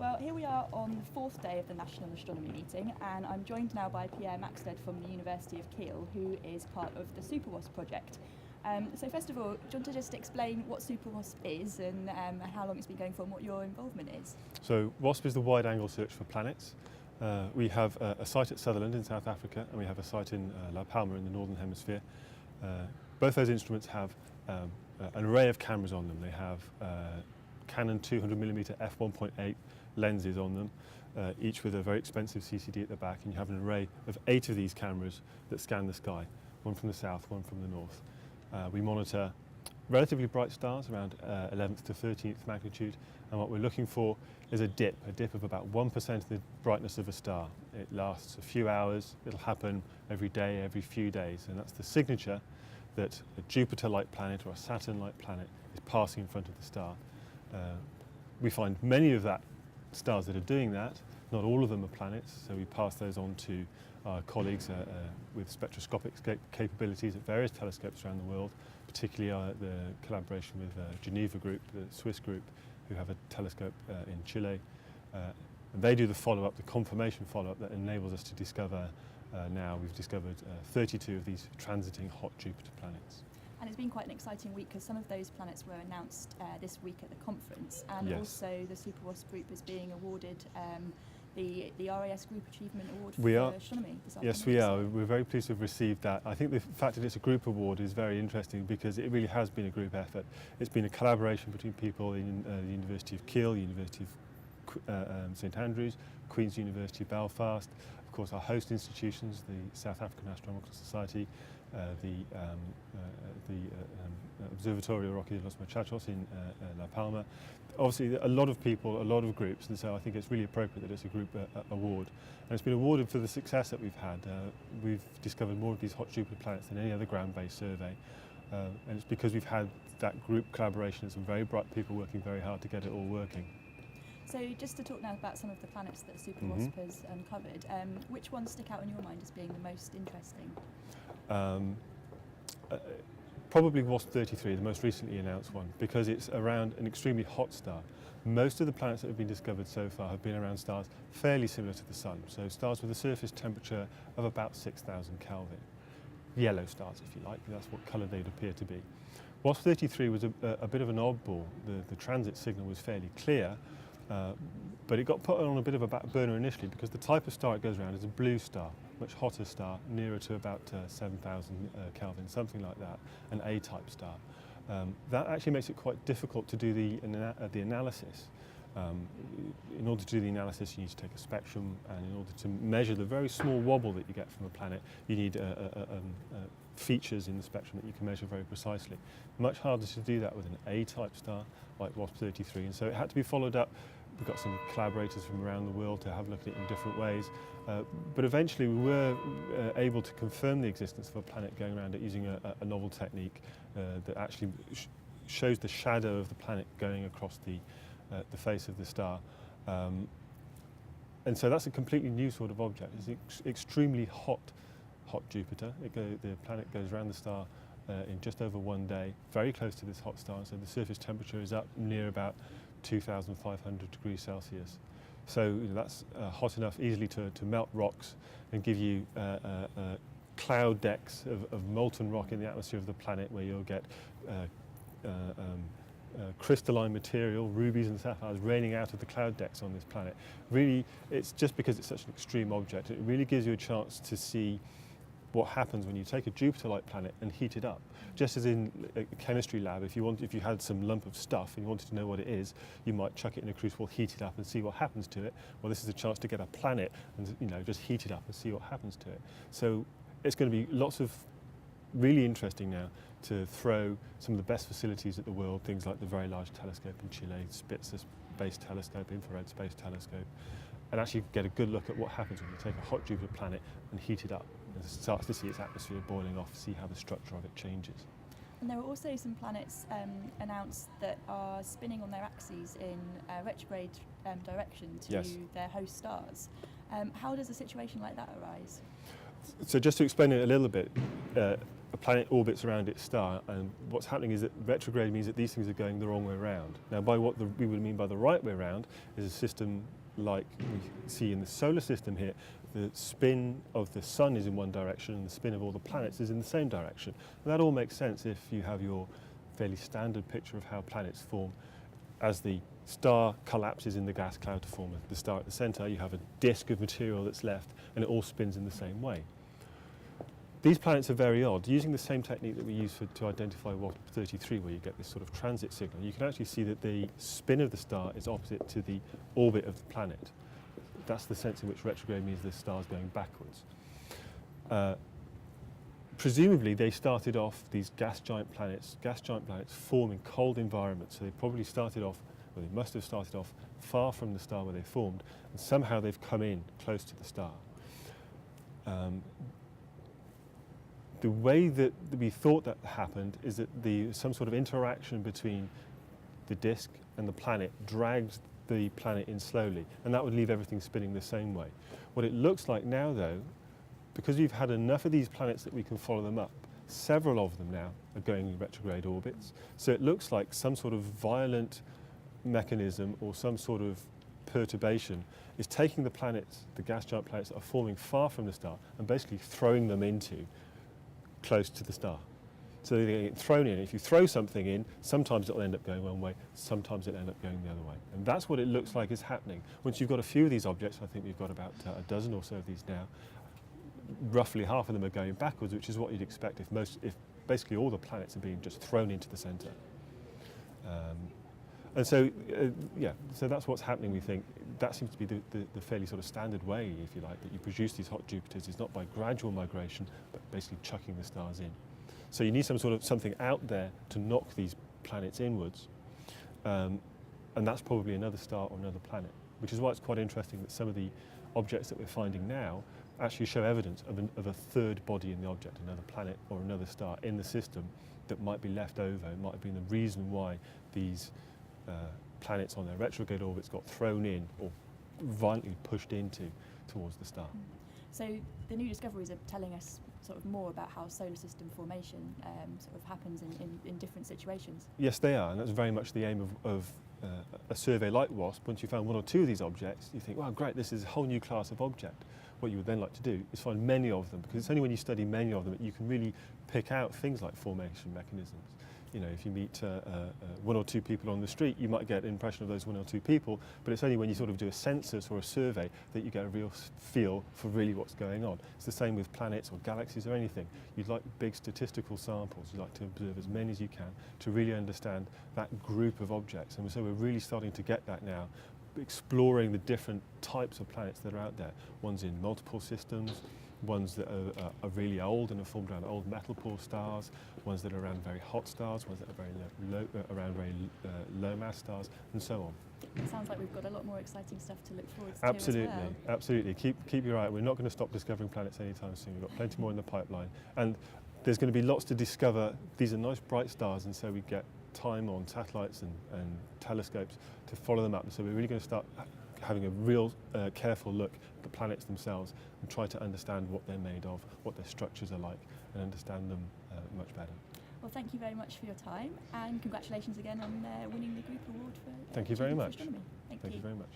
Well, here we are on the fourth day of the National Astronomy meeting, and I'm joined now by Pierre Mexted from the University of Keele, who is part of the SuperWASP project. So first of all, do you want to just explain what SuperWASP is and how long it's been going for and what your involvement is? So WASP is the wide-angle search for planets. We have a site at Sutherland in South Africa, and we have a site in La Palma in the Northern Hemisphere. Both those instruments have an array of cameras on them. They have Canon 200mm f1.8 lenses on them, each with a very expensive CCD at the back, and you have an array of 8 of these cameras that scan the sky, one from the south, one from the north. We monitor relatively bright stars around 11th to 13th magnitude, and what we're looking for is a dip of about 1% of the brightness of a star. It lasts a few hours, it'll happen every day, every few days, and that's the signature that a Jupiter-like planet or a Saturn-like planet is passing in front of the star. We find many of that stars that are doing that. Not all of them are planets, so we pass those on to our colleagues with spectroscopic capabilities at various telescopes around the world, particularly the collaboration with Geneva Group, the Swiss group, who have a telescope in Chile. And they do the follow-up, the confirmation follow-up that enables us to discover, now we've discovered 32 of these transiting hot Jupiter planets. And it's been quite an exciting week because some of those planets were announced this week at the conference, and Yes. Also the SuperWASP group is being awarded the RAS Group Achievement Award We for are. astronomy this Yes, afternoon. we are. We're very pleased to have received that. I think the fact that it's a group award is very interesting because it really has been a group effort. It's been a collaboration between people in the University of Keele, University of St Andrews, Queen's University Belfast, of course our host institutions, the South African Astronomical Society, the Observatorio Roque de los Muchachos in La Palma. Obviously a lot of people, a lot of groups, and so I think it's really appropriate that it's a group award. And it's been awarded for the success that we've had. We've discovered more of these hot Jupiter planets than any other ground-based survey. And it's because we've had that group collaboration and some very bright people working very hard to get it all working. So just to talk now about some of the planets that SuperWASP has uncovered, which ones stick out in your mind as being the most interesting? Probably WASP-33, the most recently announced one, because it's around an extremely hot star. Most of the planets that have been discovered so far have been around stars fairly similar to the Sun, so stars with a surface temperature of about 6,000 Kelvin. Yellow stars, if you like, that's what colour they'd appear to be. WASP-33 was a bit of an oddball. The transit signal was fairly clear, but it got put on a bit of a back burner initially because the type of star it goes around is a blue star, much hotter star, nearer to about 7,000 Kelvin, something like that, an A-type star. That actually makes it quite difficult to do the analysis. In order to do the analysis, you need to take a spectrum, and in order to measure the very small wobble that you get from a planet, you need features in the spectrum that you can measure very precisely. Much harder to do that with an A-type star like WASP-33, and so it had to be followed up. We've got some collaborators from around the world to have a look at it in different ways, but eventually we were able to confirm the existence of a planet going around it using a novel technique that actually shows the shadow of the planet going across the face of the star. And so that's a completely new sort of object. It's extremely hot Jupiter. The planet goes around the star in just over 1 day, very close to this hot star, so the surface temperature is up near about 2,500 degrees Celsius. So that's hot enough easily to melt rocks and give you cloud decks of molten rock in the atmosphere of the planet, where you'll get crystalline material, rubies and sapphires, raining out of the cloud decks on this planet. Really, it's just because it's such an extreme object, it really gives you a chance to see what happens when you take a Jupiter-like planet and heat it up. Just as in a chemistry lab, if you had some lump of stuff and you wanted to know what it is, you might chuck it in a crucible, heat it up and see what happens to it. Well, this is a chance to get a planet and just heat it up and see what happens to it. So it's going to be lots of really interesting now to throw some of the best facilities at the world, things like the Very Large Telescope in Chile, Spitzer Space Telescope, Infrared Space Telescope, and actually get a good look at what happens when you take a hot Jupiter planet and heat it up and start to see its atmosphere boiling off, see how the structure of it changes. And there are also some planets announced that are spinning on their axes in a retrograde direction to Yes. their host stars. How does a situation like that arise? So just to explain it a little bit, a planet orbits around its star, and what's happening is that retrograde means that these things are going the wrong way around. Now, by what we would mean by the right way around is a system like we see in the solar system here. The spin of the sun is in one direction and the spin of all the planets is in the same direction. And that all makes sense if you have your fairly standard picture of how planets form. As the star collapses in the gas cloud to form the star at the centre, you have a disk of material that's left and it all spins in the same way. These planets are very odd. Using the same technique that we use to identify WASP-33, where you get this sort of transit signal, you can actually see that the spin of the star is opposite to the orbit of the planet. That's the sense in which retrograde means the star's going backwards. Presumably they started off, these gas giant planets form in cold environments, so they probably started off, well, they must have started off far from the star where they formed, and somehow they've come in close to the star. The way that we thought that happened is that some sort of interaction between the disk and the planet dragged the planet in slowly, and that would leave everything spinning the same way. What it looks like now, though, because we've had enough of these planets that we can follow them up, several of them now are going in retrograde orbits, so it looks like some sort of violent mechanism or some sort of perturbation is taking the planets, the gas giant planets that are forming far from the star, and basically throwing them into close to the star. So they get thrown in. If you throw something in, sometimes it'll end up going one way, sometimes it'll end up going the other way. And that's what it looks like is happening. Once you've got a few of these objects, I think we've got about a dozen or so of these now, roughly half of them are going backwards, which is what you'd expect if basically all the planets are being just thrown into the centre. And so, so that's what's happening, we think. That seems to be the fairly sort of standard way, if you like, that you produce these hot Jupiters. It's not by gradual migration, but basically chucking the stars in. So you need something out there to knock these planets inwards, and that's probably another star or another planet, which is why it's quite interesting that some of the objects that we're finding now actually show evidence of a third body in the object, another planet or another star in the system that might be left over. It might have been the reason why these planets on their retrograde orbits got thrown in or violently pushed towards the star. So the new discoveries are telling us sort of more about how solar system formation sort of happens in different situations. Yes, they are, and that's very much the aim of a survey like WASP. Once you found one or two of these objects, you think, well, great, this is a whole new class of object. What you would then like to do is find many of them, because it's only when you study many of them that you can really pick out things like formation mechanisms. You know, if you meet one or two people on the street, you might get an impression of those one or two people, but it's only when you sort of do a census or a survey that you get a real feel for really what's going on. It's the same with planets or galaxies or anything. You'd like big statistical samples. You'd like to observe as many as you can to really understand that group of objects. And so we're really starting to get that now, exploring the different types of planets that are out there. Ones in multiple systems, ones that are really old and are formed around old metal poor stars, ones that are around very hot stars, ones that are around very low mass stars, and so on. It sounds like we've got a lot more exciting stuff to look forward to. Absolutely, as well. absolutely. Keep your eye out. We're not going to stop discovering planets anytime soon. We've got plenty more in the pipeline, and there's going to be lots to discover. These are nice bright stars, and so we get time on satellites and telescopes to follow them up. So we're really going to start having a real careful look at the planets themselves and try to understand what they're made of, what their structures are like, and understand them much better. Well, thank you very much for your time, and congratulations again on winning the group award for Thank you very much. Astronomy. Thank you very much.